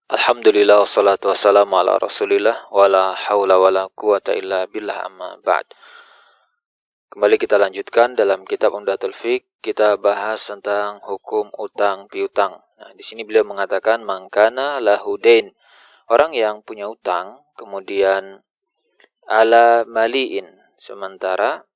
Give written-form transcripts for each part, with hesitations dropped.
Alhamdulillah wassalatu wassalamu ala rasulillah wala hawla wala quwata illa billah amma ba'd. Kembali kita lanjutkan dalam kitab Umdatul Fiqh, kita bahas tentang hukum utang piutang. Nah, di sini beliau mengatakan mangkana lahudain, orang yang punya utang kemudian ala maliin, sementara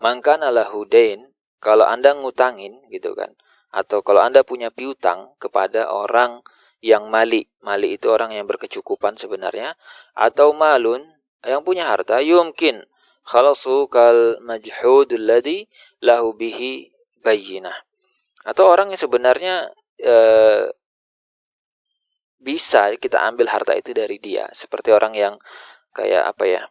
mangkana lahudain, kalau Anda ngutangin gitu kan, atau kalau Anda punya piutang kepada orang yang mali itu orang yang berkecukupan sebenarnya, atau malun, yang punya harta, yumkin khalasu kal majhudul ladhi lahu bihi bayyinah, atau orang yang sebenarnya bisa kita ambil harta itu dari dia, seperti orang yang kayak apa ya,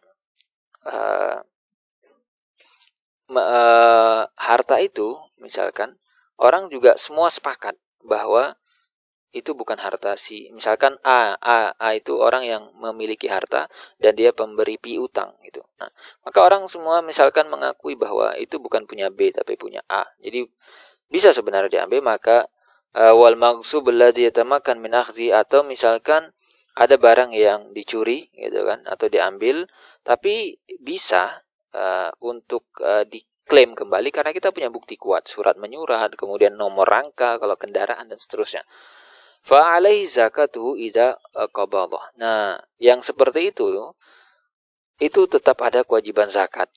harta itu misalkan orang juga semua sepakat bahwa itu bukan harta si, misalkan A itu orang yang memiliki harta dan dia pemberi piutang gitu. Nah, maka orang semua misalkan mengakui bahwa itu bukan punya B tapi punya A. Jadi bisa sebenarnya diambil, maka wal maghsub alladhi yatamakan min akhdhi, atau misalkan ada barang yang dicuri gitu kan atau diambil tapi bisa untuk diklaim kembali karena kita punya bukti kuat, surat menyurat, kemudian nomor rangka kalau kendaraan dan seterusnya. Fa alaihi zakatuhu idza qabadah. Nah, yang seperti itu tetap ada kewajiban zakat.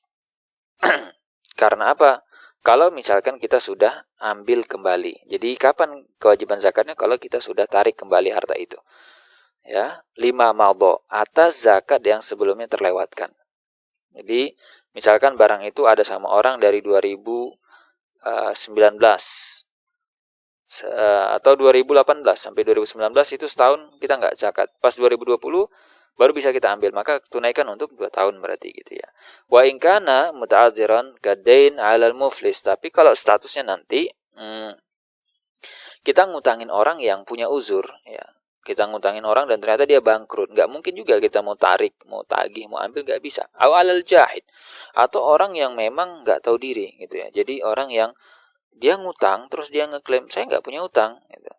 Karena apa? Kalau misalkan kita sudah ambil kembali. Jadi kapan kewajiban zakatnya? Kalau kita sudah tarik kembali harta itu. Ya, 5 madha atas zakat yang sebelumnya terlewatkan. Jadi misalkan barang itu ada sama orang dari 2019 atau 2018 sampai 2019, itu setahun kita nggak zakat. Pas 2020 baru bisa kita ambil, maka tunaikan untuk 2 tahun berarti gitu ya. Wa in kana muta'adziran kadain 'alal muflis, tapi kalau statusnya nanti kita ngutangin orang yang punya uzur ya. Kita ngutangin orang dan ternyata dia bangkrut, nggak mungkin juga kita mau tarik, mau tagih, mau ambil, nggak bisa. Awalal jahid, atau orang yang memang nggak tahu diri gitu ya. Jadi orang yang dia ngutang terus dia ngeklaim saya nggak punya utang gitu.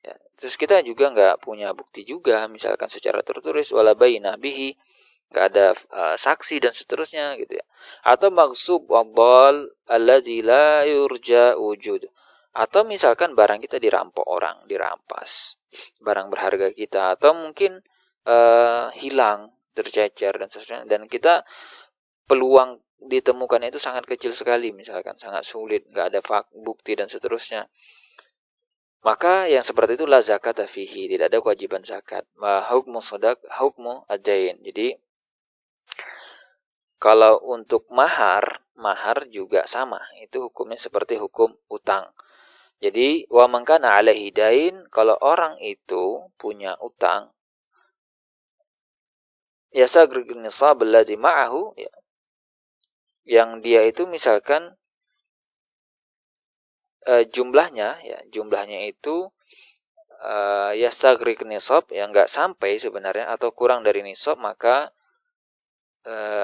Ya, terus kita juga nggak punya bukti juga, misalkan secara tertulis wala bayyinah bihi, nggak ada saksi dan seterusnya gitu ya. Atau maghsub wadhal alladzi la yurja wujud, atau misalkan barang kita dirampok orang, dirampas barang berharga kita, atau mungkin hilang, tercecer dan seterusnya, dan kita peluang ditemukan itu sangat kecil sekali, misalkan sangat sulit, nggak ada bukti dan seterusnya, maka yang seperti itu la zakat fihi, tidak ada kewajiban zakat. Hukmu shadaq hukmu adain. Jadi kalau untuk mahar juga sama, itu hukumnya seperti hukum utang. Jadi wa man kana alaihi dain, kalau orang itu punya utang, yasagri nisab alladhi ma'ahu, ya, yang dia itu misalkan jumlahnya itu yasagri nisab, yang enggak sampai sebenarnya atau kurang dari nisab, maka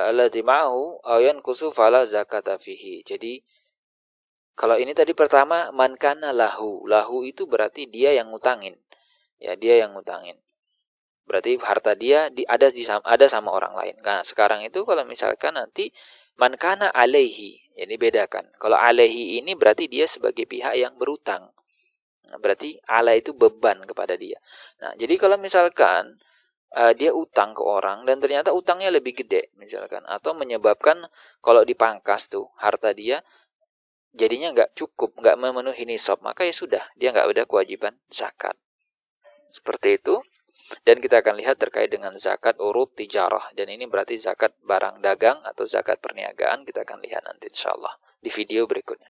alladhi ma'ahu aw yanqusu fala zakata fihi. Jadi kalau ini tadi pertama man kana lahu itu berarti dia yang ngutangin. Ya, dia yang ngutangin. Berarti harta dia ada sama orang lain. Nah, sekarang itu kalau misalkan nanti man kana alaihi, ini bedakan. Kalau alaihi ini berarti dia sebagai pihak yang berutang. Nah, berarti ala itu beban kepada dia. Nah, jadi kalau misalkan dia utang ke orang dan ternyata utangnya lebih gede misalkan, atau menyebabkan kalau dipangkas tuh harta dia jadinya nggak cukup, nggak memenuhi nisab, maka ya sudah, dia nggak ada kewajiban zakat. Seperti itu. Dan kita akan lihat terkait dengan zakat urud tijarah, dan ini berarti zakat barang dagang atau zakat perniagaan. Kita akan lihat nanti insyaallah di video berikutnya.